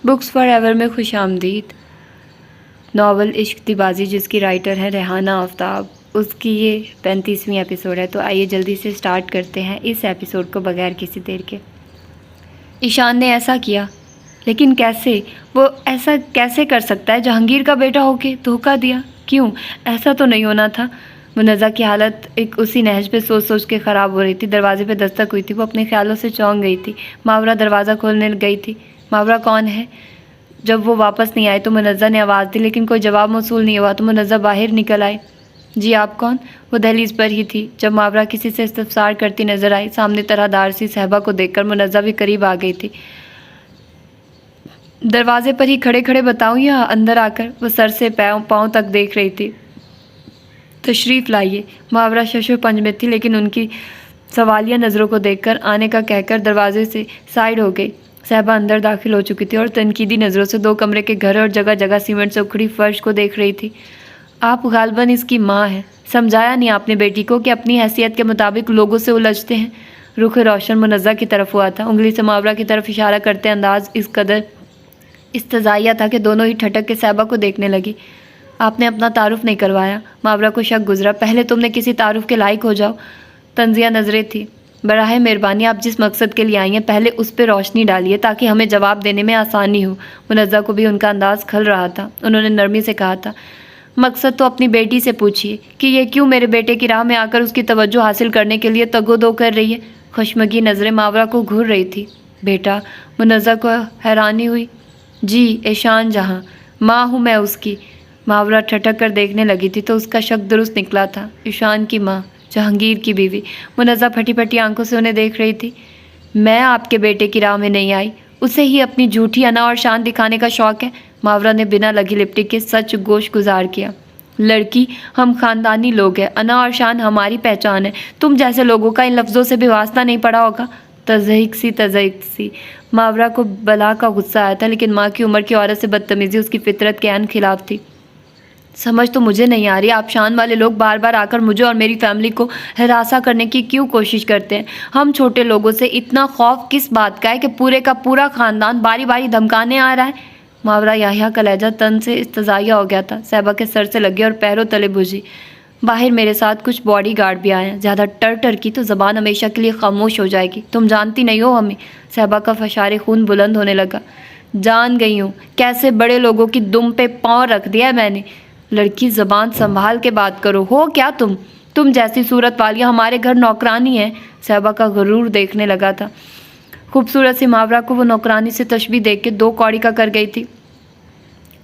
Books for ever میں خوش آمدید۔ ناول عشق دی بازی جس کی رائٹر ہے ریحانہ آفتاب، اس کی یہ 35ویں ایپیسوڈ ہے، تو آئیے جلدی سے سٹارٹ کرتے ہیں اس ایپیسوڈ کو بغیر کسی دیر کے۔ ایشان نے ایسا کیا، لیکن کیسے؟ وہ ایسا کیسے کر سکتا ہے؟ جہانگیر کا بیٹا ہو کے دھوکہ دیا؟ کیوں؟ ایسا تو نہیں ہونا تھا۔ منزہ کی حالت ایک اسی نہج پہ سوچ سوچ کے خراب ہو رہی تھی۔ دروازے پہ دستک ہوئی تھی، وہ اپنے خیالوں سے چونک گئی تھی۔ ماورا دروازہ کھولنے گئی تھی۔ ماورا کون ہے؟ جب وہ واپس نہیں آئے تو منزہ نے آواز دی، لیکن کوئی جواب موصول نہیں ہوا تو منزہ باہر نکل آئی۔ جی آپ کون؟ وہ دہلیز پر ہی تھی جب ماورا کسی سے استفسار کرتی نظر آئی۔ سامنے طرح دار سی صحبا کو دیکھ کر منزہ بھی قریب آ گئی تھی۔ دروازے پر ہی کھڑے کھڑے بتاؤں یا اندر آ کر؟ وہ سر سے پاؤں تک دیکھ رہی تھی۔ تشریف لائیے۔ ماورا شش و پنج میں تھی، لیکن ان کی سوالیہ نظروں کو دیکھ کر آنے کا کہہ کر دروازے سے سائڈ ہو گئی۔ صحبا اندر داخل ہو چکی تھی اور تنقیدی نظروں سے 2 کمرے کے گھر اور جگہ جگہ سیمنٹ سے اکھڑی فرش کو دیکھ رہی تھی۔ آپ غالباً اس کی ماں ہیں۔ سمجھایا نہیں آپ نے بیٹی کو کہ اپنی حیثیت کے مطابق لوگوں سے الجھتے ہیں؟ رخ روشن منزہ کی طرف ہوا تھا، انگلی سے ماورا کی طرف اشارہ کرتے انداز اس قدر استزائیہ تھا کہ دونوں ہی ٹھٹک کے صحبا کو دیکھنے لگی۔ آپ نے اپنا تعارف نہیں کروایا۔ ماورا کو شک گزرا، پہلے تم نے کسی تعارف کے لائق ہو جاؤ۔ طنزیہ نظریں تھی۔ براہ مہربانی آپ جس مقصد کے لیے آئی ہیں پہلے اس پہ روشنی ڈالیے تاکہ ہمیں جواب دینے میں آسانی ہو۔ منزہ کو بھی ان کا انداز کھل رہا تھا۔ انہوں نے نرمی سے کہا تھا، مقصد تو اپنی بیٹی سے پوچھیے کہ یہ کیوں میرے بیٹے کی راہ میں آ کر اس کی توجہ حاصل کرنے کے لیے تگ و دو کر رہی ہے؟ خشمگی نظریں ماورا کو گھور رہی تھی۔ بیٹا؟ منزہ کو حیرانی ہوئی۔ جی ایشان جہاں، ماں ہوں میں اس کی۔ ماورا ٹھٹک کر دیکھنے لگی تھی تو اس کا شک درست نکلا تھا۔ ایشان کی ماں، جہانگیر کی بیوی۔ منزہ پھٹی پھٹی آنکھوں سے انہیں دیکھ رہی تھی۔ میں آپ کے بیٹے کی راہ میں نہیں آئی، اسے ہی اپنی جھوٹی انا اور شان دکھانے کا شوق ہے۔ ماورا نے بنا لگی لپٹی کے سچ گوش گزار کیا۔ لڑکی، ہم خاندانی لوگ ہیں، انا اور شان ہماری پہچان ہے۔ تم جیسے لوگوں کا ان لفظوں سے بھی واسطہ نہیں پڑا ہوگا۔ تضحیک سی ماورا کو بلا کا غصہ آیا تھا، لیکن ماں کی عمر کی عورت سے بدتمیزی اس کی فطرت کے عین خلاف تھی۔ سمجھ تو مجھے نہیں آ رہی، آپ شان والے لوگ بار بار آ کر مجھے اور میری فیملی کو ہراساں کرنے کی کیوں کوشش کرتے ہیں؟ ہم چھوٹے لوگوں سے اتنا خوف کس بات کا ہے کہ پورے کا پورا خاندان باری باری دھمکانے آ رہا ہے؟ ماورا یحییٰ کا لہجہ تن سے استزائیہ ہو گیا تھا۔ صحبا کے سر سے لگی اور پیروں تلے بجھی۔ باہر میرے ساتھ کچھ باڈی گارڈ بھی آئے ہیں، زیادہ ٹر کی تو زبان ہمیشہ کے لیے خاموش ہو جائے گی۔ تم جانتی نہیں ہو ہمیں۔ صحبا کا فشار خون بلند ہونے لگا۔ جان گئی ہوں، کیسے بڑے لوگوں کی دم پہ پاؤں رکھ دیا ہے میں نے۔ لڑکی زبان سنبھال کے بات کرو، ہو کیا تم جیسی صورت والی ہمارے گھر نوکرانی ہے۔ صحبا کا غرور دیکھنے لگا تھا۔ خوبصورت سی ماورا کو وہ نوکرانی سے تشبیہ دیکھ کے 2 کوڑی کا کر گئی تھی۔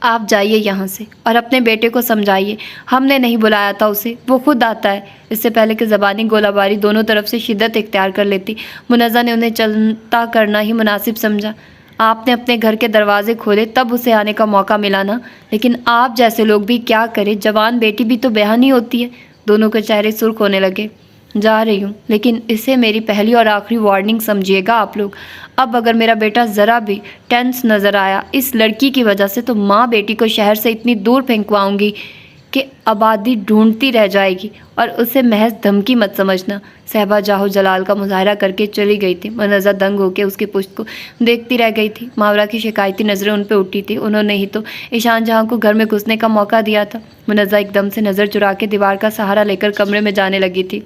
آپ جائیے یہاں سے اور اپنے بیٹے کو سمجھائیے، ہم نے نہیں بلایا تھا اسے، وہ خود آتا ہے۔ اس سے پہلے کہ زبانی گولہ باری دونوں طرف سے شدت اختیار کر لیتی، منزہ نے انہیں چلتا کرنا ہی مناسب سمجھا۔ آپ نے اپنے گھر کے دروازے کھولے تب اسے آنے کا موقع ملا نا، لیکن آپ جیسے لوگ بھی کیا کریں، جوان بیٹی بھی تو بہن ہی ہوتی ہے۔ دونوں کے چہرے سرخ ہونے لگے۔ جا رہی ہوں، لیکن اسے میری پہلی اور آخری وارننگ سمجھیے گا آپ لوگ۔ اب اگر میرا بیٹا ذرا بھی ٹینس نظر آیا اس لڑکی کی وجہ سے تو ماں بیٹی کو شہر سے اتنی دور پھینکواؤں گی کہ آبادی ڈھونڈتی رہ جائے گی، اور اسے محض دھمکی مت سمجھنا۔ صحبا جاہو جلال کا مظاہرہ کر کے چلی گئی تھی۔ منزہ دنگ ہو کے اس کی پشت کو دیکھتی رہ گئی تھی۔ ماورا کی شکایتی نظریں ان پہ اٹھی تھی۔ انہوں نے ہی تو ایشان جہاں کو گھر میں گھسنے کا موقع دیا تھا۔ منزہ ایک دم سے نظر چرا کے دیوار کا سہارا لے کر کمرے میں جانے لگی تھی۔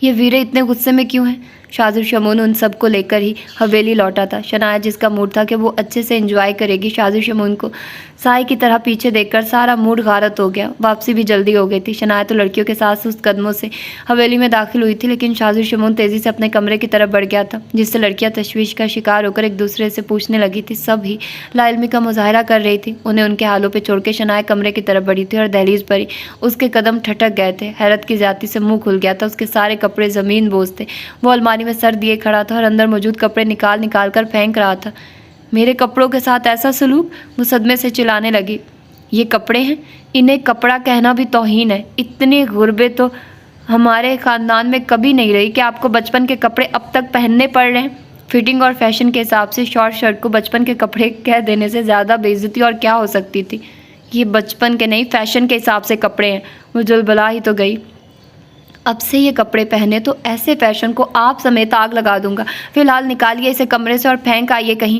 یہ ویرے اتنے غصے میں کیوں ہیں؟ شاذ شمون ان سب کو لے کر ہی حویلی لوٹا تھا۔ شنایا جس کا موڈ تھا کہ وہ اچھے سے انجوائے کرے گی، شاذ شمون کو سائے کی طرح پیچھے دیکھ کر سارا موڈ غارت ہو گیا۔ واپسی بھی جلدی ہو گئی تھی۔ شنایا تو لڑکیوں کے ساتھ سست قدموں سے حویلی میں داخل ہوئی تھی، لیکن شاذ شمون تیزی سے اپنے کمرے کی طرف بڑھ گیا تھا، جس سے لڑکیاں تشویش کا شکار ہو کر ایک دوسرے سے پوچھنے لگی تھی۔ سب ہی لا علمی کا مظاہرہ کر رہی تھی۔ انہیں ان کے حالوں پہ چھوڑ کے شنایا کمرے کی طرف بڑھی تھی اور دہلیز پر ہی اس کے قدم ٹھٹک گئے تھے۔ حیرت کی زیادتی سے منہ کھل گیا تھا۔ اس کے سارے کپڑے زمین بوس تھے۔ وہ الماری میں سر دیے کھڑا تھا اور اندر موجود کپڑے نکال کر پھینک رہا تھا۔ میرے کپڑوں کے ساتھ ایسا سلوک؟ وہ صدمے سے چلانے لگی۔ یہ کپڑے ہیں؟ انہیں کپڑا کہنا بھی توہین ہے۔ اتنے غربے تو ہمارے خاندان میں کبھی نہیں رہی کہ آپ کو بچپن کے کپڑے اب تک پہننے پڑ رہے ہیں۔ فٹنگ اور فیشن کے حساب سے شارٹ شرٹ کو بچپن کے کپڑے کہہ دینے سے زیادہ بے عزتی اور کیا ہو سکتی تھی؟ یہ بچپن کے نہیں، فیشن کے حساب سے کپڑے ہیں۔ وہ جلبلا ہی تو گئی۔ اب سے یہ کپڑے پہنے تو ایسے فیشن کو آپ سمیت آگ لگا دوں گا۔ فی الحال نکالیے اسے کمرے سے اور پھینک آئیے کہیں۔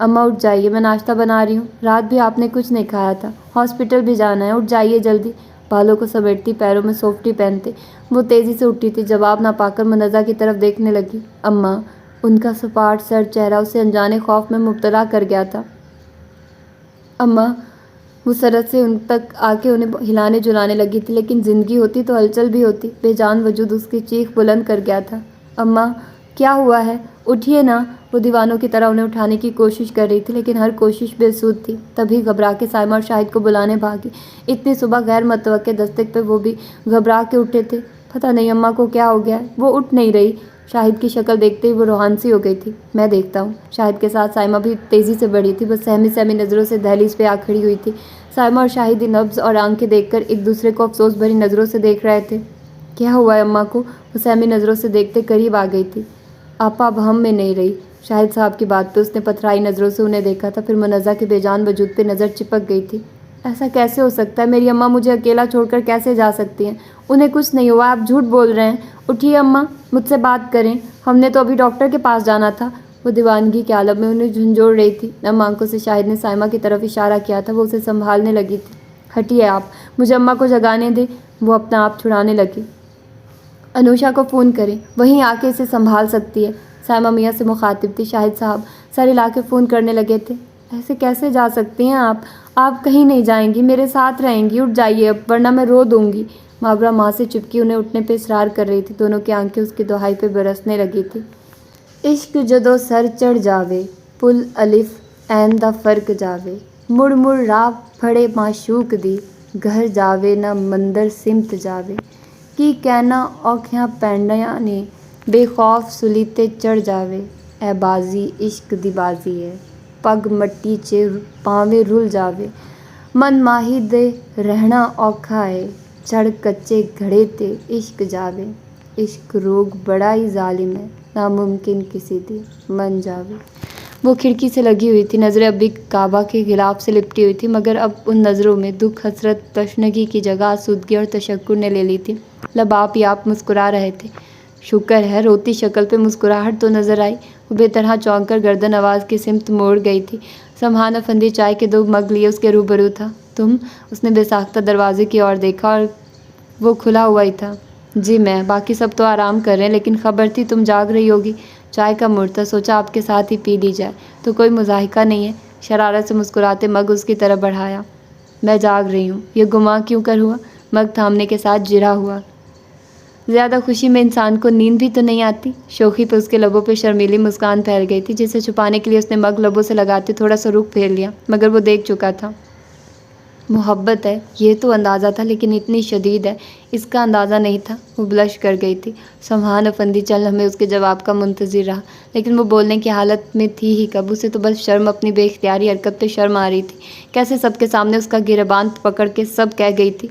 اماں اٹھ جائیے، میں ناشتہ بنا رہی ہوں، رات بھی آپ نے کچھ نہیں کھایا تھا، ہاسپٹل بھی جانا ہے، اٹھ جائیے جلدی۔ بالوں کو سمیٹتی، پیروں میں سوفٹی پہنتے وہ تیزی سے اٹھی تھی، جواب نہ پا کر منزہ کی طرف دیکھنے لگی۔ اماں، ان کا سپاٹ سرد چہرہ اسے انجانے خوف میں مبتلا کر گیا تھا۔ اماں، وہ سرد سے ان تک آ کے انہیں ہلانے جلانے لگی تھی، لیکن زندگی ہوتی تو ہلچل بھی ہوتی۔ بے جان وجود اس کی چیخ بلند کر گیا تھا۔ اماں، کیا ہوا ہے؟ اٹھیے نا۔ وہ دیوانوں کی طرح انہیں اٹھانے کی کوشش کر رہی تھی، لیکن ہر کوشش بے سود تھی۔ تبھی گھبرا کے سائمہ اور شاہد کو بلانے بھاگی۔ اتنی صبح غیر متوقع دستک پہ وہ بھی گھبرا کے اٹھے تھے۔ پتہ نہیں اماں کو کیا ہو گیا ہے، وہ اٹھ نہیں رہی۔ شاہد کی شکل دیکھتے ہی وہ روحان سی ہو گئی تھی۔ میں دیکھتا ہوں۔ شاہد کے ساتھ سائمہ بھی تیزی سے بڑھی تھی، بس سہمی سہمی نظروں سے دہلیز پہ آ کھڑی ہوئی تھی۔ سائمہ اور شاہد نبض اور آنکھیں دیکھ کر ایک دوسرے کو افسوس بھری نظروں سے دیکھ رہے تھے۔ کیا ہوا ہے اماں کو؟ وہ سہمی نظروں سے دیکھتے قریب آ گئی تھی۔ آپا اب ہم میں نہیں رہی۔ شاہد صاحب کی بات پہ اس نے پتھرائی نظروں سے انہیں دیکھا تھا، پھر منزہ کے بے جان وجود پہ نظر چپک گئی تھی۔ ایسا کیسے ہو سکتا ہے؟ میری اماں مجھے اکیلا چھوڑ کر کیسے جا سکتی ہیں؟ انہیں کچھ نہیں ہوا، آپ جھوٹ بول رہے ہیں۔ اٹھیے اماں، مجھ سے بات کریں، ہم نے تو ابھی ڈاکٹر کے پاس جانا تھا۔ وہ دیوانگی کے عالم میں انہیں جھنجھوڑ رہی تھی۔ نم آنکھوں سے شاہد نے سائمہ کی طرف اشارہ کیا تھا، وہ اسے سنبھالنے لگی تھی۔ ہٹیے آپ، مجھے اماں کو جگانے دیں۔ وہ اپنا آپ چھڑانے لگی۔ انوشا کو فون کریں، وہیں آ کے اسے سنبھال سکتی ہے۔ سائمہ میاں سے مخاطب تھی۔ شاہد صاحب سر ہلا کے فون کرنے لگے تھے۔ ایسے کیسے جا سکتی ہیں آپ کہیں نہیں جائیں گی، میرے ساتھ رہیں گی، اٹھ جائیے اب، ورنہ میں رو دوں گی۔ ماورا ماں سے چپکی انہیں اٹھنے پہ اصرار کر رہی تھی، دونوں کی آنکھیں اس کی دہائی پہ برسنے لگی تھی۔ عشق جدو سر چڑھ جاوے، پل الف عین دا فرق جاوے، مڑ مڑ راہ پھڑے معشوق دی، گھر جاوے نہ مندر سمت جاوے، کی کہنا اوکھیاں پینڈیاں نے، بے خوف سلی تے چڑھ جاوے، اے بازی عشق دی بازی ہے، پگ مٹی چ پاویں رل جاوے، من ماہی دے رہنا اوکھا ہے، چڑھ کچے گھڑے تے عشق جاوے، عشق روگ بڑا ہی ظالم ہے، ناممکن کسی دی من جاوے۔ وہ کھڑکی سے لگی ہوئی تھی، نظریں اب بھی کعبہ کے غلاف سے لپٹی ہوئی تھی، مگر اب ان نظروں میں دکھ، حسرت، تشنگی کی جگہ آسودگی اور تشکر نے لے لی تھی۔ لب آپ ہی آپ مسکرا رہے تھے۔ شکر ہے، روتی شکل پہ مسکراہٹ تو نظر آئی۔ وہ بے طرح چونک کر گردن آواز کی سمت موڑ گئی تھی۔ سمہان افندی چائے کے 2 مگ لیے اس کے روبرو تھا۔ تم؟ اس نے بے ساختہ دروازے کی اور دیکھا اور وہ کھلا ہوا ہی تھا۔ جی میں، باقی سب تو آرام کر رہے ہیں، لیکن خبر تھی تم جاگ رہی ہوگی۔ چائے کا موڈ تھا، سوچا آپ کے ساتھ ہی پی لی جائے۔ تو کوئی مضاحکہ نہیں ہے؟ شرارت سے مسکراتے مگ اس کی طرف بڑھایا۔ میں جاگ رہی ہوں، یہ گمان کیوں کر ہوا؟ مگ تھامنے کے ساتھ جرا ہوا۔ زیادہ خوشی میں انسان کو نیند بھی تو نہیں آتی۔ شوخی پہ اس کے لبوں پہ شرمیلی مسکان پھیل گئی تھی، جسے چھپانے کے لیے اس نے مگ لبوں سے لگاتے تھوڑا سا رخ پھیر لیا، مگر وہ دیکھ چکا تھا۔ محبت ہے، یہ تو اندازہ تھا، لیکن اتنی شدید ہے، اس کا اندازہ نہیں تھا۔ وہ بلش کر گئی تھی۔ سمہان افندی چند لمحے اس کے جواب کا منتظر رہا، لیکن وہ بولنے کی حالت میں تھی ہی کب۔ اسے تو بس شرم، اپنی بے اختیاری حرکت پہ شرم آ رہی تھی۔ کیسے سب کے سامنے اس کا گریباں پکڑ کے سب کہہ گئی تھی،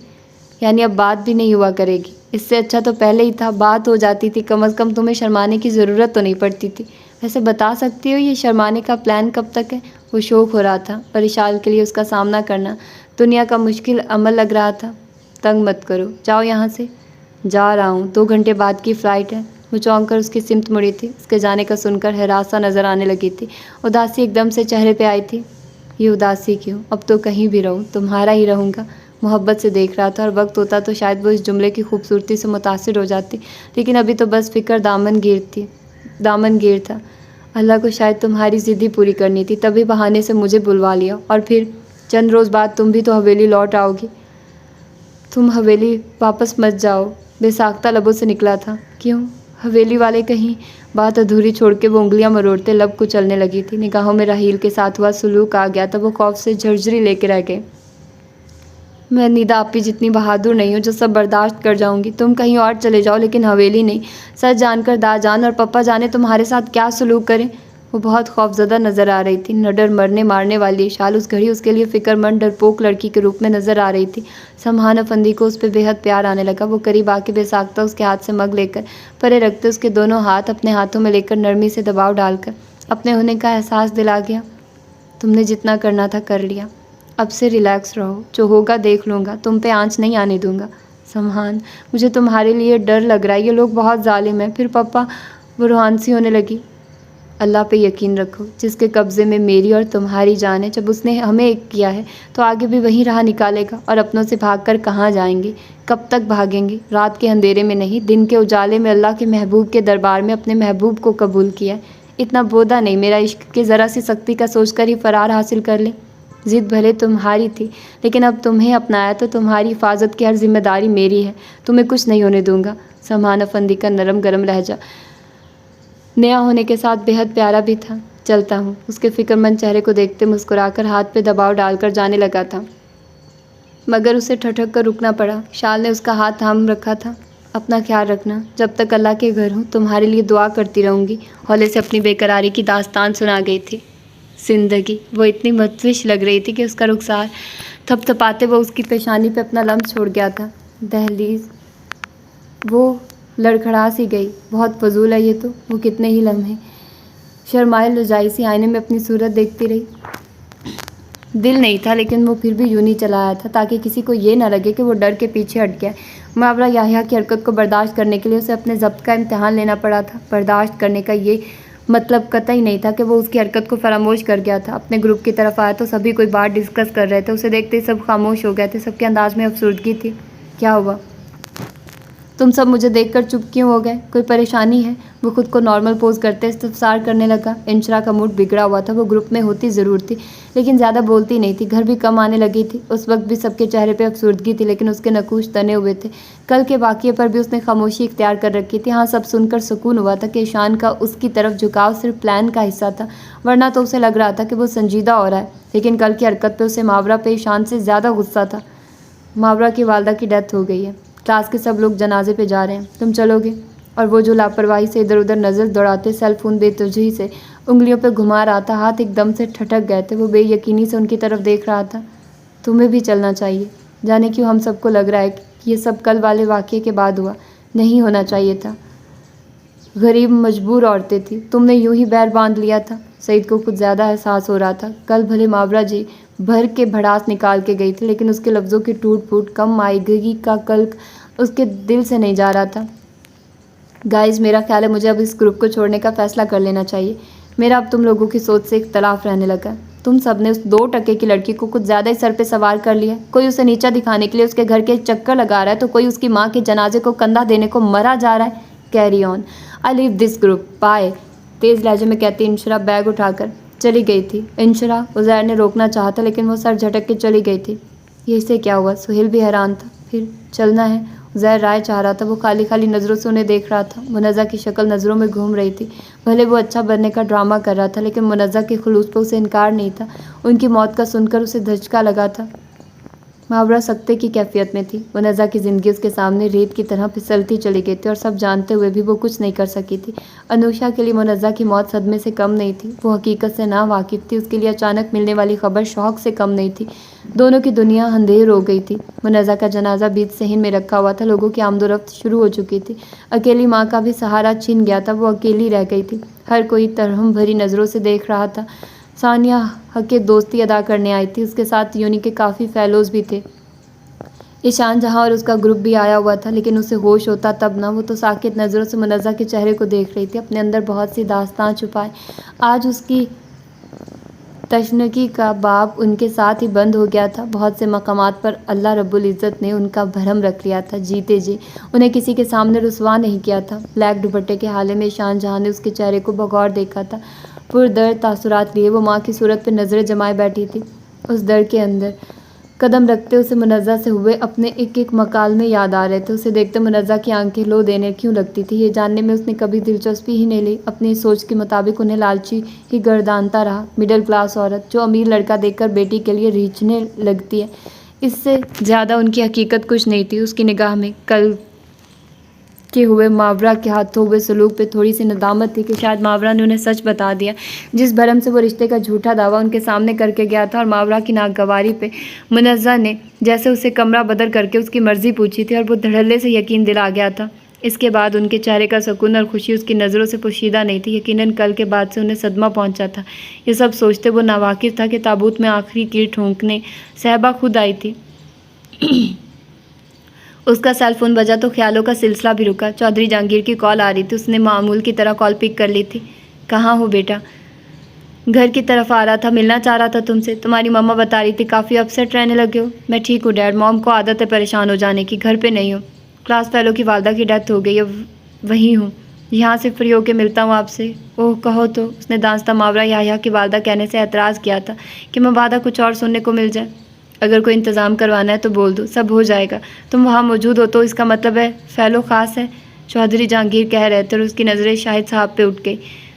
یعنی اب بات بھی نہیں ہوا کرے گی۔ اس سے اچھا تو پہلے ہی تھا، بات ہو جاتی تھی، کم از کم تمہیں شرمانے کی ضرورت تو نہیں پڑتی تھی۔ ویسے بتا سکتی ہو یہ شرمانے کا پلان کب تک ہے؟ وہ شوق ہو رہا تھا، پریشان کے لیے اس کا سامنا کرنا دنیا کا مشکل عمل لگ رہا تھا۔ تنگ مت کرو، جاؤ یہاں سے۔ جا رہا ہوں، 2 گھنٹے بعد کی فلائٹ ہے۔ وہ چونک کر اس کی سمت مڑی تھی، اس کے جانے کا سن کر ہراساں نظر آنے لگی تھی۔ اداسی ایک دم سے چہرے پہ آئی تھی۔ یہ اداسی کیوں؟ اب تو کہیں بھی رہوں تمہارا ہی رہوں گا۔ محبت سے دیکھ رہا تھا، اور وقت ہوتا تو شاید وہ اس جملے کی خوبصورتی سے متاثر ہو جاتی، لیکن ابھی تو بس فکر دامن گیر تھا۔ اللہ کو شاید تمہاری ضد ہی پوری کرنی تھی، تبھی بہانے سے مجھے بلوا لیا، اور پھر چند روز بعد تم بھی تو حویلی لوٹ آؤ گی۔ تم حویلی واپس مت جاؤ، بے ساختہ لبوں سے نکلا تھا۔ کیوں؟ حویلی والے کہیں؟ بات ادھوری چھوڑ کے وہ انگلیاں مروڑتے لب کو چلنے لگی تھی۔ نگاہوں میں راحیل کے ساتھ ہوا سلوک آ گیا تھا، وہ خوف سے جھرجھری لے کے رہ گئے۔ میں نیدا آپی جتنی بہادر نہیں ہوں جو سب برداشت کر جاؤں گی۔ تم کہیں اور چلے جاؤ، لیکن حویلی نہیں۔ سچ جان کر دا جان اور پپا جانے تمہارے ساتھ کیا سلوک کریں۔ وہ بہت خوفزدہ نظر آ رہی تھی۔ نڈر مرنے مارنے والی شال اس گھڑی اس کے لیے فکر مند ڈرپوک لڑکی کے روپ میں نظر آ رہی تھی۔ سمہان افندی کو اس پہ بے حد پیار آنے لگا۔ وہ قریب آ کے بے ساختہ اس کے ہاتھ سے مگ لے کر پرے رکھتے اس کے دونوں ہاتھ اپنے ہاتھوں میں لے کر نرمی سے دباؤ ڈال کر اپنے ہونے کا احساس دلا گیا۔ تم نے جتنا کرنا تھا کر لیا، اب سے ریلیکس رہو، جو ہوگا دیکھ لوں گا، تم پہ آنچ نہیں آنے دوں گا۔ سمہان، مجھے تمہارے لیے ڈر لگ رہا ہے، یہ لوگ بہت ظالم ہیں۔ پھر پپا، وہ روحان سی ہونے لگی۔ اللہ پہ یقین رکھو، جس کے قبضے میں میری اور تمہاری جان ہے۔ جب اس نے ہمیں ایک کیا ہے تو آگے بھی وہی راہ نکالے گا۔ اور اپنوں سے بھاگ کر کہاں جائیں گے؟ کب تک بھاگیں گے؟ رات کے اندھیرے میں نہیں، دن کے اجالے میں اللہ کے محبوب کے دربار میں اپنے محبوب کو قبول کیا ہے۔ اتنا بودا نہیں میرا عشق کہ ذرا سی سختی کا سوچ کر ہی فرار حاصل کر لیں۔ ضد بھلے تمہاری تھی، لیکن اب تمہیں اپنایا تو تمہاری حفاظت کی ہر ذمہ داری میری ہے۔ تمہیں کچھ نہیں ہونے دوں گا۔ سمحان افندی کا نرم گرم لہجہ نیا ہونے کے ساتھ بے حد پیارا بھی تھا۔ چلتا ہوں، اس کے فکر مند چہرے کو دیکھتے مسکرا کر ہاتھ پہ دباؤ ڈال کر جانے لگا تھا، مگر اسے ٹھٹک کر رکنا پڑا۔ شال نے اس کا ہاتھ تھام رکھا تھا۔ اپنا خیال رکھنا، جب تک اللہ کے گھر ہوں تمہارے لیے دعا کرتی رہوں گی۔ ہولے سے اپنی بے قراری کی داستان سنا گئی تھی۔ زندگی وہ اتنی مدہوش لگ رہی تھی کہ اس کا رخسار تھپ تھپاتے وہ اس کی پیشانی پہ اپنا لمس چھوڑ گیا تھا۔ دہلیز وہ لڑکھڑا سی گئی۔ بہت فضول ہے یہ تو، وہ کتنے ہی لمحے شرمائے لجائی سی آئینے میں اپنی صورت دیکھتی رہی۔ دل نہیں تھا، لیکن وہ پھر بھی یوں نہیں چلایا تھا تاکہ کسی کو یہ نہ لگے کہ وہ ڈر کے پیچھے ہٹ گیا۔ ماورا یحییٰ کی حرکت کو برداشت کرنے کے لیے اسے اپنے ضبط کا امتحان لینا پڑا تھا۔ برداشت کرنے کا یہ مطلب قطعی نہیں تھا کہ وہ اس کی حرکت کو فراموش کر گیا تھا۔ اپنے گروپ کی طرف آیا تو سبھی کوئی بات ڈسکس کر رہے تھے۔ اسے دیکھتے ہی سب خاموش ہو گئے تھے۔ سب کے انداز میں افسردگی تھی۔ کیا ہوا؟ تم سب مجھے دیکھ کر چپ کیوں ہو گئے؟ کوئی پریشانی ہے؟ وہ خود کو نارمل پوز کرتے استفسار کرنے لگا۔ انشرا کا موڈ بگڑا ہوا تھا۔ وہ گروپ میں ہوتی ضرور تھی، لیکن زیادہ بولتی نہیں تھی۔ گھر بھی کم آنے لگی تھی۔ اس وقت بھی سب کے چہرے پہ افسردگی تھی، لیکن اس کے نقوش تنے ہوئے تھے۔ کل کے واقعے پر بھی اس نے خاموشی اختیار کر رکھی تھی۔ ہاں، سب سن کر سکون ہوا تھا کہ ایشان کا اس کی طرف جھکاؤ صرف پلان کا حصہ تھا، ورنہ تو اسے لگ رہا تھا کہ وہ سنجیدہ ہو رہا ہے۔ لیکن کل کی حرکت پہ اسے ماورا پہ ایشان سے زیادہ غصہ تھا۔ ماورا کی والدہ کی ڈیتھ ہو گئی ہے۔ کلاس کے سب لوگ جنازے پہ جا رہے ہیں، تم چلو گے؟ اور وہ جو لاپرواہی سے ادھر ادھر نظر دوڑاتے سیل فون بے توجہی سے انگلیوں پہ گھما رہا تھا، ہاتھ ایک دم سے ٹھٹک گئے تھے۔ وہ بے یقینی سے ان کی طرف دیکھ رہا تھا۔ تمہیں بھی چلنا چاہیے۔ جانے کیوں ہم سب کو لگ رہا ہے کہ یہ سب کل والے واقعے کے بعد ہوا۔ نہیں ہونا چاہیے تھا۔ غریب مجبور عورتیں تھیں، تم نے یوں ہی بیر باندھ لیا تھا۔ سعید کو کچھ زیادہ احساس ہو رہا تھا۔ کل بھلے ماورا جی بھر کے بھڑاس نکال کے گئی تھی، لیکن اس کے لفظوں کی ٹوٹ پھوٹ، کم مائیگی کا کلک اس کے دل سے نہیں جا رہا تھا۔ گائز، میرا خیال ہے مجھے اب اس گروپ کو چھوڑنے کا فیصلہ کر لینا چاہیے۔ میرا اب تم لوگوں کی سوچ سے اختلاف رہنے لگا۔ تم سب نے اس 2 ٹکے کی لڑکی کو کچھ زیادہ ہی سر پہ سوار کر لیا۔ کوئی اسے نیچا دکھانے کے لیے اس کے گھر کے چکر لگا رہا ہے، تو کوئی اس کی ماں کے جنازے کو کندھا دینے کو مرا جا رہا ہے۔ Carry on, I love this group, bye, تیز لہجے میں کہتی انشرا بیگ اٹھا کر چلی گئی تھی۔ انشرا، عزیر نے روکنا چاہا تھا، لیکن وہ سر جھٹک کے چلی گئی تھی۔ یہ اسے کیا ہوا؟ سہیل بھی حیران تھا۔ پھر چلنا ہے؟ عزیر رائے چاہ رہا تھا۔ وہ خالی خالی نظروں سے انہیں دیکھ رہا تھا۔ منزہ کی شکل نظروں میں گھوم رہی تھی۔ بھلے وہ اچھا بننے کا ڈرامہ کر رہا تھا، لیکن منزہ کے خلوص پہ اسے انکار نہیں تھا۔ ان کی موت کا سن کر اسے دھچکا لگا تھا۔ ماورا سکتے کی کیفیت میں تھی۔ منزہ کی زندگی اس کے سامنے ریت کی طرح پھسلتی چلی گئی تھی، اور سب جانتے ہوئے بھی وہ کچھ نہیں کر سکی تھی۔ انوشا کے لیے منزہ کی موت صدمے سے کم نہیں تھی۔ وہ حقیقت سے نا واقف تھی۔ اس کے لیے اچانک ملنے والی خبر شوق سے کم نہیں تھی۔ دونوں کی دنیا اندھیر ہو گئی تھی۔ منزہ کا جنازہ بیت صحن میں رکھا ہوا تھا۔ لوگوں کی آمد و رفت شروع ہو چکی تھی۔ اکیلی ماں کا بھی سہارا چھن گیا تھا۔ وہ اکیلی رہ گئی تھی۔ ہر کوئی ترہم بھری نظروں سے دیکھ رہا تھا۔ ثانیہ حق دوستی ادا کرنے آئی تھی۔ اس کے ساتھ یونی کے کافی فیلوز بھی تھے۔ ایشان جہاں اور اس کا گروپ بھی آیا ہوا تھا، لیکن اسے ہوش ہوتا تب نہ۔ وہ تو ساکت نظروں سے منزہ کے چہرے کو دیکھ رہی تھی، اپنے اندر بہت سی داستان چھپائے۔ آج اس کی تشنگی کا باب ان کے ساتھ ہی بند ہو گیا تھا۔ بہت سے مقامات پر اللہ رب العزت نے ان کا بھرم رکھ لیا تھا، جیتے جی انہیں کسی کے سامنے رسوا نہیں کیا تھا۔ بلیک دوپٹے کے حالے میں ایشان جہاں نے اس کے چہرے کو بغور دیکھا تھا۔ پردرد تاثرات لیے وہ ماں کی صورت پہ نظریں جمائے بیٹھی تھی۔ اس در کے اندر قدم رکھتے اسے منزہ سے ہوئے اپنے ایک ایک مکالمے یاد آ رہے تھے۔ اسے دیکھتے منزہ کی آنکھیں لو دینے کیوں لگتی تھی، یہ جاننے میں اس نے کبھی دلچسپی ہی نہیں لی۔ اپنی سوچ کے مطابق انہیں لالچی ہی گردانتا رہا۔ مڈل کلاس عورت جو امیر لڑکا دیکھ کر بیٹی کے لیے ریچھنے لگتی ہے، اس سے زیادہ ان کی حقیقت کچھ نہیں تھی۔ اس کی نگاہ میں کل کے ہوئے ماورا کے ہاتھوں ہوئے سلوک پہ تھوڑی سی ندامت تھی کہ شاید ماورا نے انہیں سچ بتا دیا، جس بھرم سے وہ رشتے کا جھوٹا دعویٰ ان کے سامنے کر کے گیا تھا۔ اور ماورا کی ناگواری پہ منزہ نے جیسے اسے کمرہ بدل کر کے اس کی مرضی پوچھی تھی، اور وہ دھڑلے سے یقین دلا گیا تھا۔ اس کے بعد ان کے چہرے کا سکون اور خوشی اس کی نظروں سے پوشیدہ نہیں تھی۔ یقیناً کل کے بعد سے انہیں صدمہ پہنچا تھا۔ یہ سب سوچتے وہ ناواقف تھا کہ تابوت میں آخری کیل ٹھونکنے صاحبہ خود آئی تھی۔ اس کا سیل فون بجا تو خیالوں کا سلسلہ بھی رکا۔ چودھری جہانگیر کی کال آ رہی تھی۔ اس نے معمول کی طرح کال پک کر لی تھی۔ کہاں ہو بیٹا؟ گھر کی طرف آ رہا تھا، ملنا چاہ رہا تھا تم سے. تمہاری مما بتا رہی تھی کافی اپسیٹ رہنے لگے ہو. میں ٹھیک ہوں ڈیڈ، موم کو عادت ہے پریشان ہو جانے کی. گھر پہ نہیں ہوں، کلاس فیلو کی والدہ کی ڈیتھ ہو گئی ہے، وہیں ہوں. یہاں سے فری ہو کے ملتا ہوں آپ سے. اوہ کہو تو. اس نے دانستہ ماورا یحییٰ کی والدہ کہنے سے اعتراض کیا تھا کہ مبادا کچھ اور سننے کو مل جائے. اگر کوئی انتظام کروانا ہے تو بول دو، سب ہو جائے گا. تم وہاں موجود ہو تو اس کا مطلب ہے فیلو خاص ہے. چودھری جہانگیر کہہ رہے تھے اور اس کی نظریں شاہد صاحب پہ اٹھ گئی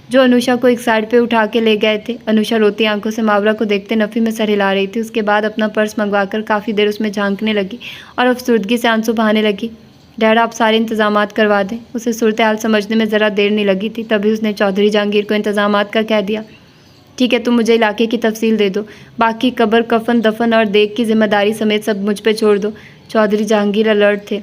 جو انوشا کو ایک سائڈ پہ اٹھا کے لے گئے تھے. انوشا روتی آنکھوں سے ماورا کو دیکھتے نفی میں سر ہلا رہی تھی. اس کے بعد اپنا پرس منگوا کر کافی دیر اس میں جھانکنے لگی اور افسردگی سے آنسو بہانے لگی. ڈیڈ آپ سارے انتظامات کروا دیں. اسے صورتحال سمجھنے میں ذرا دیر نہیں لگی تھی، تبھی اس نے چودھری جہانگیر کو انتظامات کا کہہ دیا. ٹھیک ہے، تم مجھے علاقے کی تفصیل دے دو، باقی قبر کفن دفن اور دیگ کی ذمہ داری سمیت سب مجھ پہ چھوڑ دو. چودھری جہانگیر الرٹ تھے.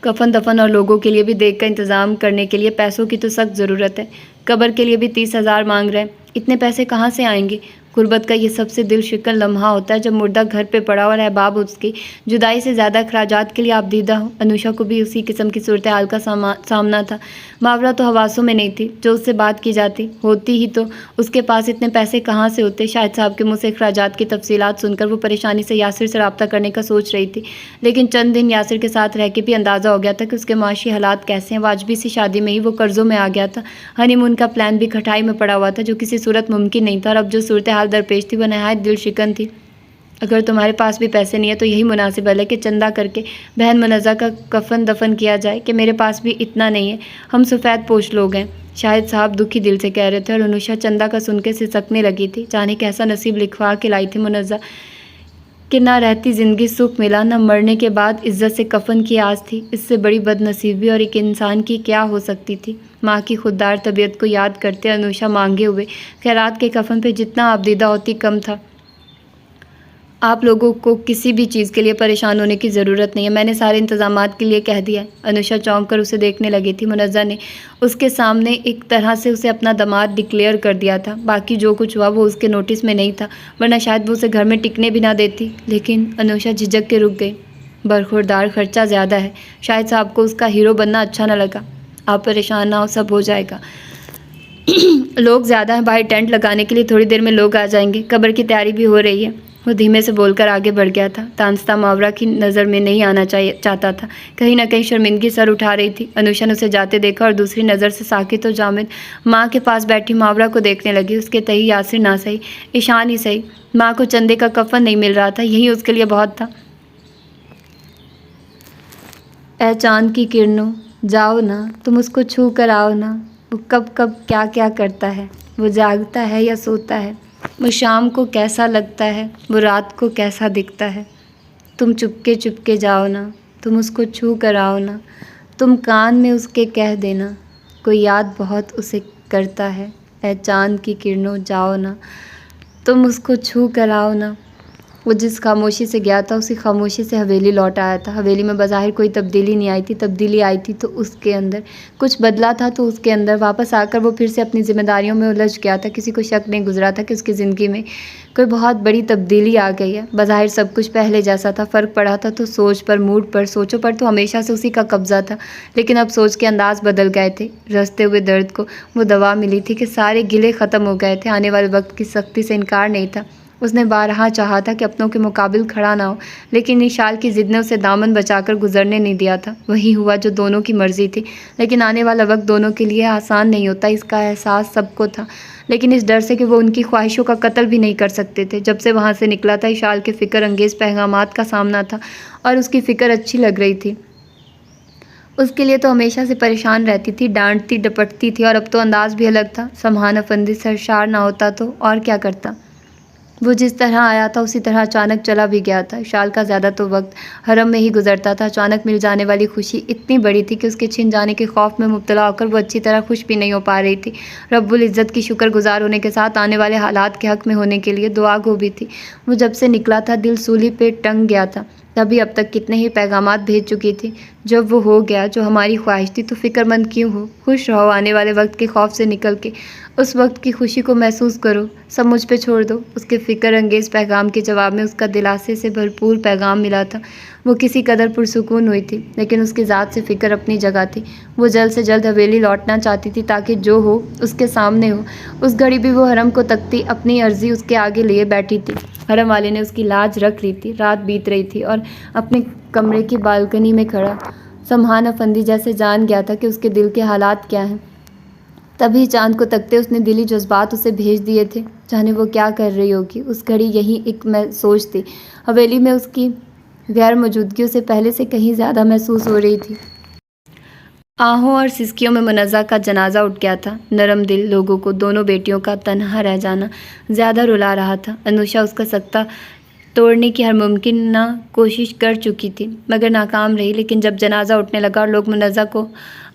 کفن دفن اور لوگوں کے لیے بھی دیگ کا انتظام کرنے کے لیے پیسوں کی تو سخت ضرورت ہے. قبر کے لیے بھی 30,000 مانگ رہے ہیں. اتنے پیسے کہاں سے آئیں گے؟ غربت کا یہ سب سے دل شکن لمحہ ہوتا ہے جب مردہ گھر پہ پڑا اور احباب اس کی جدائی سے زیادہ اخراجات کے لیے آپ دیدہ ہوں. انوشا کو بھی اسی قسم کی صورتحال کا سامنا تھا. ماورا تو حواسوں میں نہیں تھی. جو اس سے بات کی جاتی ہوتی ہی تو اس کے پاس اتنے پیسے کہاں سے ہوتے. شاہد صاحب کے منہ سے اخراجات کی تفصیلات سن کر وہ پریشانی سے یاسر سے رابطہ کرنے کا سوچ رہی تھی، لیکن چند دن یاسر کے ساتھ رہ کے بھی اندازہ ہو گیا تھا کہ اس کے معاشی حالات کیسے ہیں. واجبی سی شادی میں ہی وہ قرضوں میں آ گیا تھا. ہنی مون کا پلان بھی کھٹائی میں پڑا ہوا تھا جو کسی صورت ممکن نہیں تھا، اور اب جو صورتحال درپیش تھی وہ نہایت دل شکن تھی. اگر تمہارے پاس بھی پیسے نہیں ہیں تو یہی مناسب ہے کہ چندہ کر کے بہن منزہ کا کفن دفن کیا جائے. کہ میرے پاس بھی اتنا نہیں ہے، ہم سفید پوش لوگ ہیں. شاہد صاحب دکھی دل سے کہہ رہے تھے اور انوشا چندہ کا سن کے سسکنے لگی تھی. جانے کیسا نصیب لکھوا کے لائی تھی منزہ کہ نہ رہتی زندگی سکھ ملا، نہ مرنے کے بعد عزت سے کفن کی آس تھی. اس سے بڑی بد نصیبی اور ایک انسان کی کیا ہو سکتی تھی. ماں کی خوددار طبیعت کو یاد کرتے انوشا مانگے ہوئے خیرات کے کفن پہ جتنا آبدیدہ ہوتی کم تھا. آپ لوگوں کو کسی بھی چیز کے لیے پریشان ہونے کی ضرورت نہیں ہے، میں نے سارے انتظامات کے لیے کہہ دیا ہے. انوشا چونک کر اسے دیکھنے لگی تھی. منزہ نے اس کے سامنے ایک طرح سے اسے اپنا داماد ڈکلیئر کر دیا تھا. باقی جو کچھ ہوا وہ اس کے نوٹس میں نہیں تھا، ورنہ شاید وہ اسے گھر میں ٹکنے بھی نہ دیتی. لیکن انوشا جھجک کے رک گئی. برخوردار خرچہ زیادہ ہے. شاہد صاحب کو اس کا ہیرو بننا اچھا نہ لگا. آپ پریشان نہ ہو، سب ہو جائے گا. لوگ زیادہ ہیں، باہر ٹینٹ لگانے کے لیے تھوڑی دیر میں لوگ آ جائیں گے. قبر کی تیاری بھی ہو رہی ہے. وہ دھیمے سے بول کر آگے بڑھ گیا تھا. دانستہ ماورا کی نظر میں نہیں آنا چاہتا تھا. کہیں نہ کہیں شرمندگی سر اٹھا رہی تھی. انوشا نے اسے جاتے دیکھا اور دوسری نظر سے ساکت و جامد ماں کے پاس بیٹھی ماورا کو دیکھنے لگی. اس کے تئیں یاسر نہ سہی، ایشان ہی سہی. ماں کو چندے کا کفن نہیں مل رہا تھا، یہی اس کے لیے بہت تھا. اے چاند کی کرنوں، جاؤ نا، تم اس کو چھو کر آؤ نا. وہ کب کب کیا کیا کرتا ہے، وہ جاگتا ہے یا سوتا ہے، وہ شام کو کیسا لگتا ہے، وہ رات کو کیسا دکھتا ہے. تم چپ کے جاؤ نا، تم اس کو چھو کر آؤ نا. تم کان میں اس کے کہہ دینا، کوئی یاد بہت اسے کرتا ہے. اے چاند کی کرنوں، جاؤ نا، تم اس کو چھو کر آؤ نا. وہ جس خاموشی سے گیا تھا اسی خاموشی سے حویلی لوٹ آیا تھا. حویلی میں بظاہر کوئی تبدیلی نہیں آئی تھی. تبدیلی آئی تھی تو اس کے اندر کچھ بدلا تھا، تو اس کے اندر واپس آ کر وہ پھر سے اپنی ذمہ داریوں میں الجھ گیا تھا. کسی کو شک نہیں گزرا تھا کہ اس کی زندگی میں کوئی بہت بڑی تبدیلی آ گئی ہے. بظاہر سب کچھ پہلے جیسا تھا. فرق پڑا تھا تو سوچ پر، موڈ پر. سوچوں پر تو ہمیشہ سے اسی کا قبضہ تھا، لیکن اب سوچ کے انداز بدل گئے تھے. رستے ہوئے درد کو وہ دوا ملی تھی کہ سارے گلے ختم ہو گئے تھے. آنے والے وقت کی سختی سے انکار نہیں تھا. اس نے بارہا چاہا تھا کہ اپنوں کے مقابل کھڑا نہ ہو، لیکن نشال کی ضد نے اسے دامن بچا کر گزرنے نہیں دیا تھا. وہی ہوا جو دونوں کی مرضی تھی، لیکن آنے والا وقت دونوں کے لیے آسان نہیں ہوتا. اس کا احساس سب کو تھا، لیکن اس ڈر سے کہ وہ ان کی خواہشوں کا قتل بھی نہیں کر سکتے تھے. جب سے وہاں سے نکلا تھا اشال کے فکر انگیز پیغامات کا سامنا تھا، اور اس کی فکر اچھی لگ رہی تھی. اس کے لیے تو ہمیشہ سے پریشان رہتی تھی، ڈانٹتی ڈپٹتی تھی، اور اب تو انداز بھی الگ تھا. سمحان افندی سرشار نہ ہوتا تو اور کیا کرتا. وہ جس طرح آیا تھا اسی طرح اچانک چلا بھی گیا تھا. اشال کا زیادہ تو وقت حرم میں ہی گزرتا تھا. اچانک مل جانے والی خوشی اتنی بڑی تھی کہ اس کے چھن جانے کے خوف میں مبتلا ہو کر وہ اچھی طرح خوش بھی نہیں ہو پا رہی تھی. رب العزت کی شکر گزار ہونے کے ساتھ آنے والے حالات کے حق میں ہونے کے لیے دعا گو بھی تھی. وہ جب سے نکلا تھا دل سولی پہ ٹنگ گیا تھا. ابھی اب تک کتنے ہی پیغامات بھیج چکی تھی۔ جب وہ ہو گیا جو ہماری خواہش تھی تو فکر مند کیوں ہو؟ خوش رہو، آنے والے وقت کے خوف سے نکل کے اس وقت کی خوشی کو محسوس کرو، سب مجھ پہ چھوڑ دو۔ اس کے فکر انگیز پیغام کے جواب میں اس کا دلاسے سے بھرپور پیغام ملا تھا۔ وہ کسی قدر پرسکون ہوئی تھی، لیکن اس کی ذات سے فکر اپنی جگہ تھی۔ وہ جلد سے جلد حویلی لوٹنا چاہتی تھی تاکہ جو ہو اس کے سامنے ہو۔ اس گھڑی بھی وہ حرم کو تکتی اپنی عرضی اس کے آگے لیے بیٹھی تھی۔ حرم والے نے اس کی لاج رکھ لی تھی۔ رات بیت رہی تھی اور اپنے کمرے کی بالکنی میں کھڑا سمہان افندی جیسے جان گیا تھا کہ اس کے دل کے حالات کیا ہیں۔ تبھی چاند کو تکتے اس نے دلی جذبات اسے بھیج دیے تھے۔ جانے وہ کیا کر رہی ہوگی۔ اس گھڑی یہی ایک سوچ تھی۔ حویلی میں اس کی غیر موجودگی اسے پہلے سے کہیں زیادہ محسوس ہو رہی تھی۔ آہوں اور سسکیوں میں منزہ کا جنازہ اٹھ گیا تھا۔ نرم دل لوگوں کو دونوں بیٹیوں کا تنہا رہ جانا زیادہ رلا رہا تھا۔ انوشا اس کا سکتہ توڑنے کی ہر ممکنہ کوشش کر چکی تھی مگر ناکام رہی، لیکن جب جنازہ اٹھنے لگا اور لوگ منزہ کو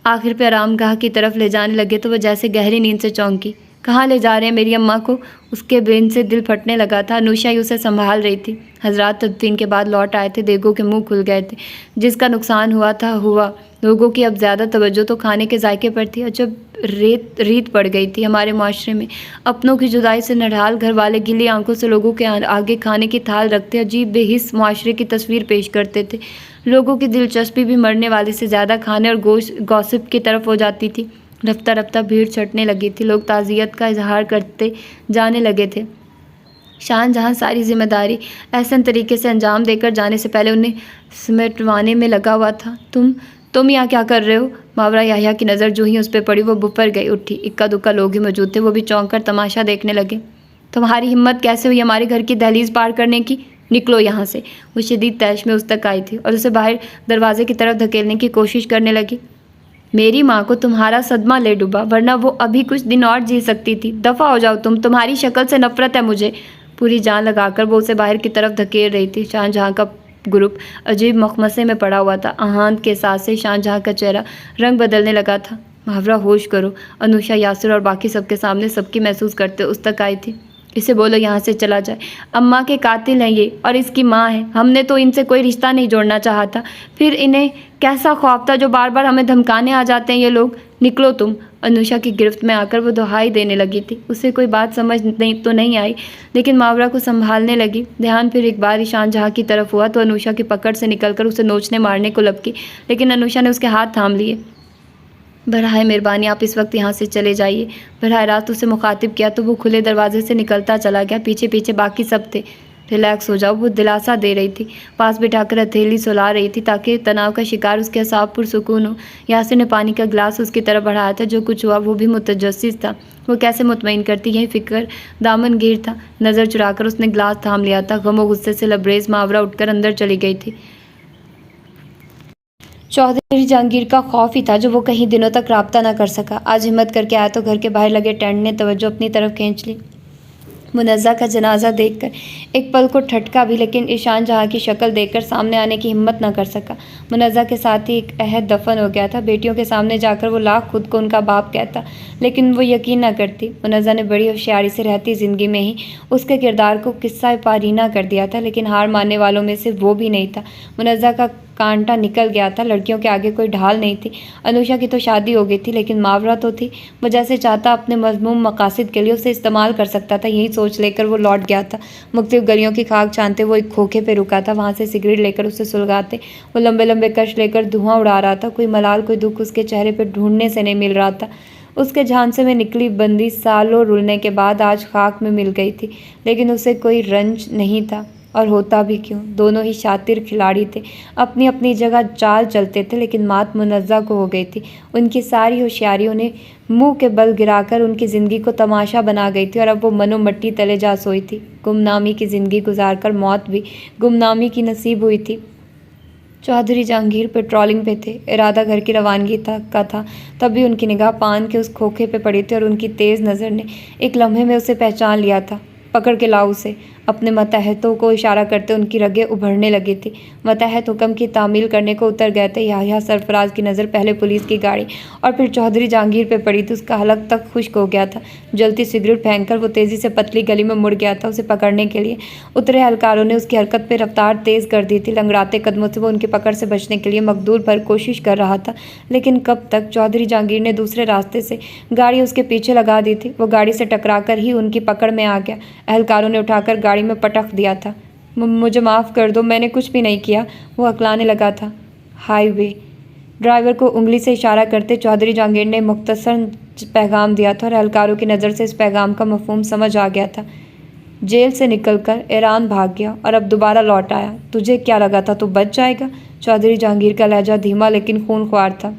آخر پہ آرام گاہ کی طرف لے جانے لگے تو وہ جیسے گہری نیند سے چونکی۔ کہاں لے جا رہے ہیں میری اماں کو؟ اس کے بین سے دل پھٹنے لگا تھا۔ انوشا ہی اسے سنبھال رہی تھی۔ حضرات تدفین کے بعد لوٹ آئے تھے، دیگوں کے منہ کھل گئے تھے۔ جس کا نقصان ہوا تھا ہوا۔ لوگوں کی اب زیادہ توجہ تو کھانے کے ذائقے پر تھی۔ اور جب ریت پڑ گئی تھی ہمارے معاشرے میں، اپنوں کی جدائی سے نڈھال گھر والے گلی آنکھوں سے لوگوں کے آگے کھانے کی تھال رکھتے عجیب بے حس معاشرے کی تصویر پیش کرتے تھے۔ لوگوں کی دلچسپی بھی مرنے والے سے زیادہ کھانے اور گوسپ کی طرف ہو جاتی تھی۔ رفتہ رفتہ بھیڑ چھٹنے لگی تھی، لوگ تعزیت کا اظہار کرتے جانے لگے تھے۔ شاہ جہاں ساری ذمہ داری احسن طریقے سے انجام دے کر جانے سے پہلے انہیں سمیٹوانے میں لگا ہوا تھا۔ تم یہاں کیا کر رہے ہو؟ ماورا یحییٰ کی نظر جو ہی اس پہ پڑی وہ بپر گئی اٹھی۔ اکا دکا لوگ ہی موجود تھے، وہ بھی چونک کر تماشا دیکھنے لگے۔ تمہاری ہمت کیسے ہوئی ہمارے گھر کی دہلیز پار کرنے کی؟ نکلو یہاں سے۔ وہ شدید طیش میں اس تک آئی تھی اور اسے باہر دروازے کی طرف دھکیلنے کی کوشش کرنے لگی۔ میری ماں کو تمہارا صدمہ لے ڈوبا، ورنہ وہ ابھی کچھ دن اور جی سکتی تھی۔ دفع ہو جاؤ تمہاری شکل سے نفرت ہے مجھے۔ پوری جان لگا کر وہ اسے باہر کی طرف دھکیل رہی تھی۔ شاہ جہاں کا گروپ عجیب مخمصے میں پڑا ہوا تھا۔ آہان کے ساتھ سے شاہ جہاں کا چہرہ رنگ بدلنے لگا تھا۔ ماورا ہوش کرو۔ انوشا، یاسر اور باقی سب کے سامنے سب کی محسوس کرتے اس تک آئی تھی۔ اسے بولو یہاں سے چلا جائے۔ اماں کے قاتل ہیں یہ اور اس کی ماں ہے۔ ہم نے تو ان سے کوئی رشتہ نہیں جوڑنا چاہا تھا، پھر انہیں کیسا خوف تھا جو بار بار ہمیں دھمکانے آ جاتے ہیں یہ لوگ۔ نکلو تم۔ انوشا کی گرفت میں آ کر وہ دہائی دینے لگی تھی۔ اسے کوئی بات سمجھ تو نہیں آئی، لیکن ماورا کو سنبھالنے لگی۔ دھیان پھر ایک بار شاہ جہاں کی طرف ہوا تو انوشا کی پکڑ سے نکل کر اسے نوچنے مارنے کو لپکی، لیکن انوشا نے اس کے ہاتھ تھام لیے۔ براہ مہربانی آپ اس وقت یہاں سے چلے جائیے۔ براہ راست اسے مخاطب کیا تو وہ کھلے دروازے سے نکلتا چلا گیا۔ پیچھے پیچھے باقی سب تھے۔ ریلیکس ہو جاؤ، وہ دلاسا دے رہی تھی، پاس بٹھا کر ہتھیلی سلا رہی تھی تاکہ تناؤ کا شکار اس کے اعصاب پرسکون ہو۔ یاسر نے پانی کا گلاس اس کی طرف بڑھایا تھا۔ جو کچھ ہوا وہ بھی متجسس تھا۔ وہ کیسے مطمئن کرتی، یہی فکر دامن گیر تھا۔ نظر چرا کر اس نے گلاس تھام لیا تھا۔ غم و غصے سے لبریز ماورا اٹھ کر اندر چلی گئی تھی۔ چودھری جہانگیر کا خوف ہی تھا جو وہ کئی دنوں تک رابطہ نہ کر سکا۔ آج ہمت کر کے آیا تو گھر کے باہر لگے ٹینٹ نے توجہ اپنی طرف کھینچ لی۔ منزہ کا جنازہ دیکھ کر ایک پل کو ٹھٹکا بھی، لیکن ایشان جہاں کی شکل دیکھ کر سامنے آنے کی ہمت نہ کر سکا۔ منزہ کے ساتھ ہی ایک عہد دفن ہو گیا تھا۔ بیٹیوں کے سامنے جا کر وہ لاکھ خود کو ان کا باپ کہتا، لیکن وہ یقین نہ کرتی۔ منزہ نے بڑی ہوشیاری سے رہتی زندگی میں ہی اس کے کردار کو قصہ پارینہ کر دیا تھا، لیکن ہار ماننے والوں میں سے وہ بھی نہیں تھا۔ منزہ کا کانٹا نکل گیا تھا، لڑکیوں کے آگے کوئی ڈھال نہیں تھی۔ انوشا کی تو شادی ہو گئی تھی، لیکن ماورا تو تھی۔ وہ جیسے چاہتا اپنے مذموم مقاصد کے لیے اسے استعمال کر سکتا تھا، یہی سوچ لے کر وہ لوٹ گیا تھا۔ مختلف گلیوں کی خاک چھانتے وہ ایک کھوکھے پہ رکا تھا، وہاں سے سگریٹ لے کر اسے سلگاتے وہ لمبے لمبے کش لے کر دھواں اڑا رہا تھا۔ کوئی ملال، کوئی دکھ اس کے چہرے پہ ڈھونڈنے سے نہیں مل رہا تھا۔ اس کے جھانسے میں نکلی بندی سالوں رلنے کے بعد آج خاک میں مل گئی تھی، لیکن اسے کوئی رنج نہیں تھا، اور ہوتا بھی کیوں؟ دونوں ہی شاطر کھلاڑی تھے، اپنی اپنی جگہ چال چلتے تھے، لیکن مات منزہ کو ہو گئی تھی۔ ان کی ساری ہوشیاری انہیں منہ کے بل گرا کر ان کی زندگی کو تماشا بنا گئی تھی، اور اب وہ منو مٹی تلے جا سوئی تھی۔ گمنامی کی زندگی گزار کر موت بھی گمنامی کی نصیب ہوئی تھی۔ چودھری جہانگیر پیٹرولنگ پہ تھے، ارادہ گھر کی روانگی کا تھا، تب بھی ان کی نگاہ پان کے اس کھوکھے پہ پڑی تھی، اور ان کی تیز نظر نے ایک لمحے میں اسے پہچان لیا تھا۔ پکڑ کے لاؤ اسے۔ اپنے ماتحتوں کو اشارہ کرتے ان کی رگیں ابھرنے لگی تھی۔ ماتحت حکم کی تعمیل کرنے کو اتر گئے تھے۔ یحییٰ سرفراز کی نظر پہلے پولیس کی گاڑی اور پھر چودھری جہانگیر پہ پڑی تھی۔ اس کا حلق تک خشک ہو گیا تھا۔ جلتی سگریٹ پھینک کر وہ تیزی سے پتلی گلی میں مڑ گیا تھا۔ اسے پکڑنے کے لیے اترے اہلکاروں نے اس کی حرکت پہ رفتار تیز کر دی تھی۔ لنگڑاتے قدموں سے وہ ان کی پکڑ سے بچنے کے لیے مقدور بھر کوشش کر رہا تھا، لیکن کب تک؟ چودھری جہانگیر نے دوسرے راستے سے گاڑی اس کے پیچھے لگا دی تھی۔ وہ گاڑی سے ٹکرا کر ہی ان کی پکڑ میں آ گیا۔ اہلکاروں نے اٹھا کر گاڑی میں پٹک دیا تھا۔ مجھے معاف کر دو، میں نے کچھ بھی نہیں کیا، وہ ہکلانے لگا تھا۔ ہائی وے ڈرائیور کو انگلی سے اشارہ کرتے چودھری جہانگیر نے مختصر پیغام دیا تھا اور اہلکاروں کی نظر سے اس پیغام کا مفہوم سمجھ آ گیا تھا۔ جیل سے نکل کر ایران بھاگ گیا اور اب دوبارہ لوٹ آیا۔ تجھے کیا لگا تھا تو بچ جائے گا؟ چودھری جہانگیر کا لہجہ دھیما لیکن خون خوار تھا۔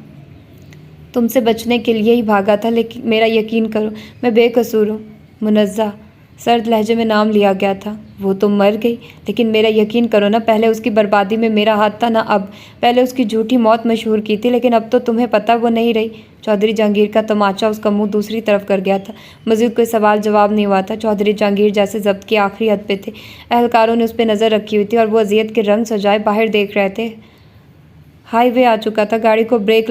تم سے بچنے کے لیے ہی بھاگا تھا، لیکن میرا یقین کرو، میں بے قصور ہوں۔ منزہ سرد لہجے میں نام لیا گیا تھا۔ وہ تو مر گئی، لیکن میرا یقین کرو نا، پہلے اس کی بربادی میں میرا ہاتھ تھا، نہ اب۔ پہلے اس کی جھوٹی موت مشہور کی تھی، لیکن اب تو تمہیں پتہ وہ نہیں رہی۔ چودھری جہانگیر کا تماچا اس کا منہ دوسری طرف کر گیا تھا۔ مزید کوئی سوال جواب نہیں ہوا تھا۔ چودھری جہانگیر جیسے ضبط کی آخری حد پہ تھے۔ اہلکاروں نے اس پہ نظر رکھی ہوئی تھی اور وہ اذیت کے رنگ سجائے باہر دیکھ رہے تھے۔ ہائی وے آ چکا تھا، گاڑی کو بریک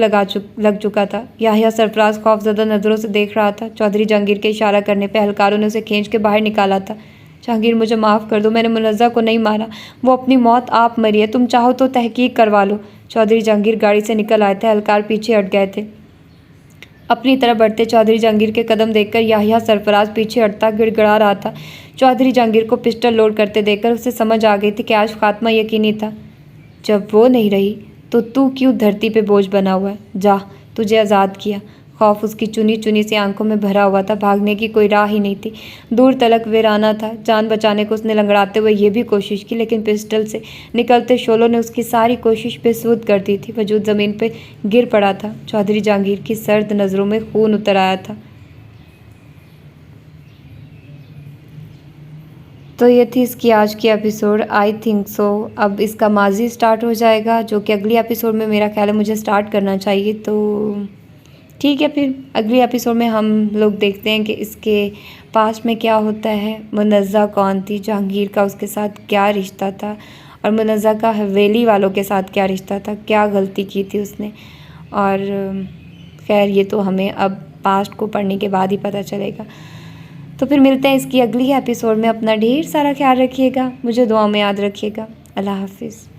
لگ چکا تھا۔ یحییٰ سرفراز خوفزدہ نظروں سے دیکھ رہا تھا۔ چودھری جہانگیر کے اشارہ کرنے پہ اہلکاروں نے اسے کھینچ کے باہر نکالا تھا۔ جہانگیر مجھے معاف کر دو، میں نے منزہ کو نہیں مارا، وہ اپنی موت آپ مری ہے، تم چاہو تو تحقیق کروا لو۔ چودھری جہانگیر گاڑی سے نکل آئے تھے۔ اہلکار پیچھے ہٹ گئے تھے۔ اپنی طرف بڑھتے چودھری جہانگیر کے قدم دیکھ کر یحییٰ سرفراز پیچھے ہٹتا گڑ گڑا رہا تھا۔ چودھری جہانگیر کو پسٹل لوڈ کرتے دیکھ کر اسے سمجھ آ گئی تھی کہ آج خاتمہ یقینی تھا۔ جب وہ نہیں رہی تو کیوں دھرتی پہ بوجھ بنا ہوا ہے؟ جا، تجھے آزاد کیا۔ خوف اس کی چنی چنی سی آنکھوں میں بھرا ہوا تھا۔ بھاگنے کی کوئی راہ ہی نہیں تھی۔ دور تلک ویرانہ تھا۔ جان بچانے کو اس نے لنگڑاتے ہوئے یہ بھی کوشش کی، لیکن پسٹل سے نکلتے شعلوں نے اس کی ساری کوشش بے سود کر دی تھی۔ وجود زمین پہ گر پڑا تھا۔ چودھری جہانگیر کی سرد نظروں میں خون اتر آیا تھا۔ تو یہ تھی اس کی آج کی ایپیسوڈ۔ آئی تھنک سو اب اس کا ماضی سٹارٹ ہو جائے گا، جو کہ اگلی ایپیسوڈ میں میرا خیال ہے مجھے سٹارٹ کرنا چاہیے۔ تو ٹھیک ہے، پھر اگلی ایپیسوڈ میں ہم لوگ دیکھتے ہیں کہ اس کے پاسٹ میں کیا ہوتا ہے، منزہ کون تھی، جہانگیر کا اس کے ساتھ کیا رشتہ تھا، اور منزہ کا حویلی والوں کے ساتھ کیا رشتہ تھا، کیا غلطی کی تھی اس نے۔ اور خیر یہ تو ہمیں اب پاسٹ کو پڑھنے کے بعد ہی پتہ چلے گا۔ تو پھر ملتے ہیں اس کی اگلی ایپیسوڈ میں۔ اپنا ڈھیر سارا خیال رکھیے گا، مجھے دعا میں یاد رکھیے گا۔ اللہ حافظ۔